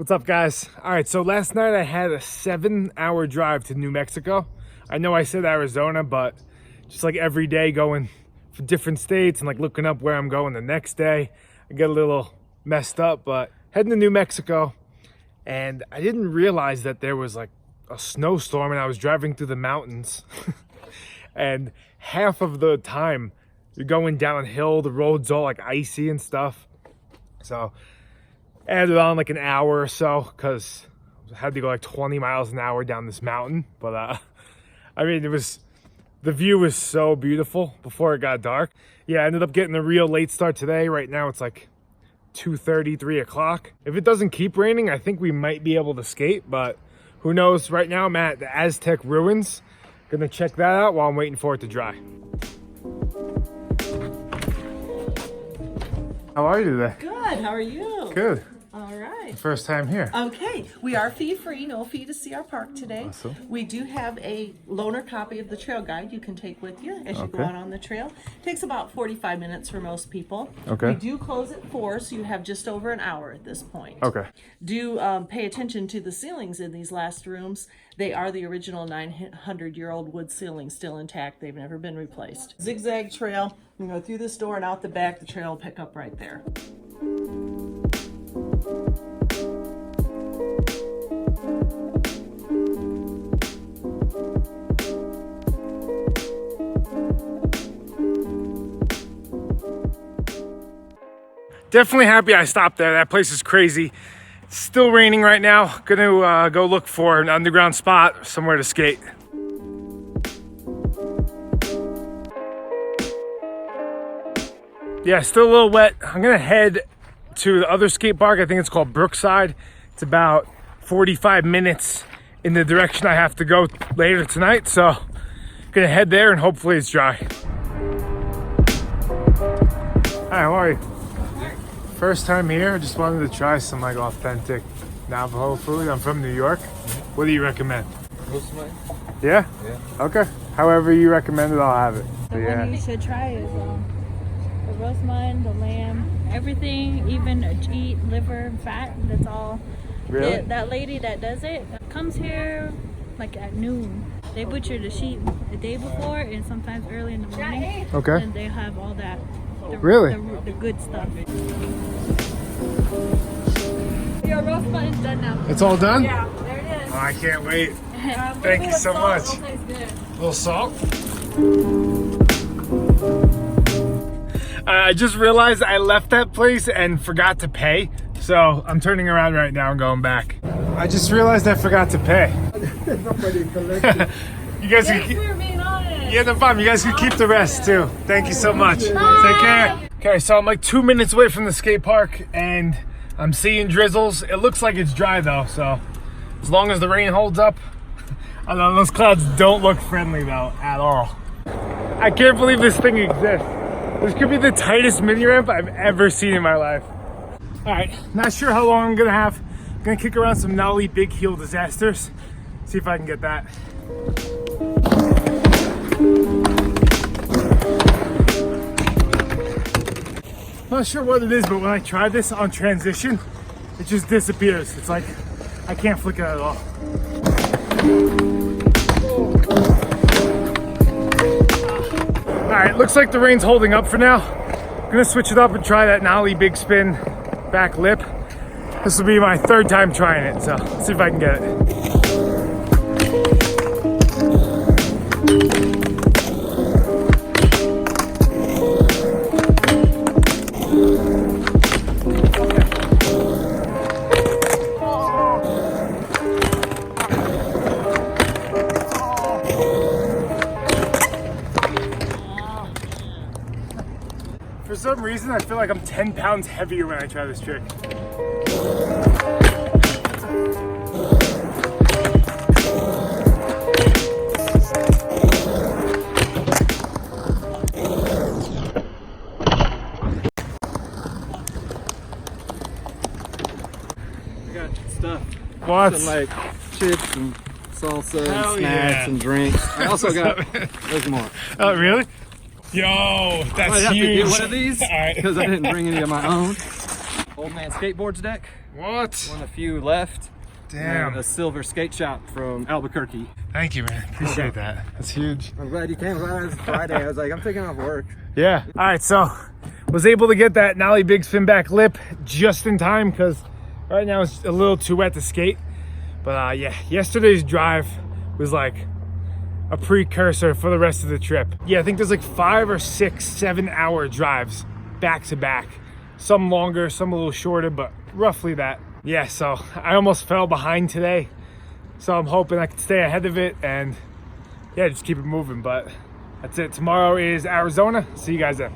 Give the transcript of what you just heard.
What's up, guys? All right, so last night I had a 7-hour drive to New Mexico. I know I said Arizona, but just like every day going for different states and like looking up where I'm going the next day, I get a little messed up, but heading to New Mexico. And I didn't realize that there was like a snowstorm and I was driving through the mountains. And half of the time you're going downhill, the road's all like icy and stuff. So added on like an hour or so because I had to go like 20 miles an hour down this mountain. But I mean, the view was so beautiful before it got dark. Yeah, I ended up getting a real late start today. Right now it's like 2:30, 3 o'clock. If it doesn't keep raining, I think we might be able to skate, but who knows? Right now I'm at the Aztec ruins. Gonna check that out while I'm waiting for it to dry. How are you today? Good, how are you? Good. All right. First time here. Okay, we are fee-free, no fee to see our park today. Awesome. We do have a loaner copy of the trail guide you can take with you as you go out on the trail. Takes about 45 minutes for most people. Okay. We do close at 4, so you have just over an hour at this point. Okay. Do pay attention to the ceilings in these last rooms. They are the original 900-year-old wood ceilings, still intact. They've never been replaced. Zigzag trail. You go through this door and out the back. The trail will pick up right there. Definitely happy I stopped there. That place is crazy. It's still raining right now. Gonna go look for an underground spot, somewhere to skate. Yeah, still a little wet. I'm gonna head to the other skate park. I think it's called Brookside. It's about 45 minutes in the direction I have to go later tonight. So gonna head there and hopefully it's dry. Hi, how are you? First time here. I just wanted to try some like authentic Navajo food. I'm from New York. What do you recommend? Roast mine? Yeah? Yeah. Okay. However you recommend it, I'll have it. The one you should try is the roast mutton, the lamb, everything, even eat liver, fat. That's all. Really? That lady that does it comes here like at noon. They butcher the sheep the day before and sometimes early in the morning. Okay. And they have all that. Really? The good stuff. Your roast mutton's done now. It's all done? Yeah, there it is. Oh, I can't wait. Thank you so much. A little salt. I just realized I left that place and forgot to pay. So I'm turning around right now and going back. I just realized I forgot to pay. You guys yeah, no problem. You guys can keep the rest too. Thank you so much. Take care. Okay, so I'm like 2 minutes away from the skate park and I'm seeing drizzles. It looks like it's dry though, so as long as the rain holds up. I don't know, those clouds don't look friendly though, at all. I can't believe this thing exists. This could be the tightest mini ramp I've ever seen in my life. All right, not sure how long I'm gonna have. I'm gonna kick around some Nollie big heel disasters. See if I can get that. Not sure what it is, but when I try this on transition, it just disappears. It's like, I can't flick it at all. All right, looks like the rain's holding up for now. I'm gonna switch it up and try that Nollie big spin back lip. This will be my 3rd time trying it, so let's see if I can get it. For some reason, I feel like I'm 10 pounds heavier when I try this trick. I got stuff. What? Some like chips and salsa Hell and snacks yeah. and drinks. I also got, there's more. Oh, really? Yo, I that's might have huge. to get one of these All right. because I didn't bring any of my own. Old man skateboards deck. What? One of the few left. Damn. And a silver skate shop from Albuquerque. Thank you, man. Appreciate that. That's huge. I'm glad you came. It's Friday. I was like, I'm taking off work. Yeah. All right, so was able to get that Nollie Big Spin Back lip just in time because right now it's a little too wet to skate. But yeah, yesterday's drive was like a precursor for the rest of the trip. Yeah, I think there's like 5 or 6 7-hour drives back to back. Some longer, some a little shorter, but roughly that. Yeah, so I almost fell behind today. So I'm hoping I can stay ahead of it and yeah, just keep it moving. But that's it. Tomorrow is Arizona. See you guys then.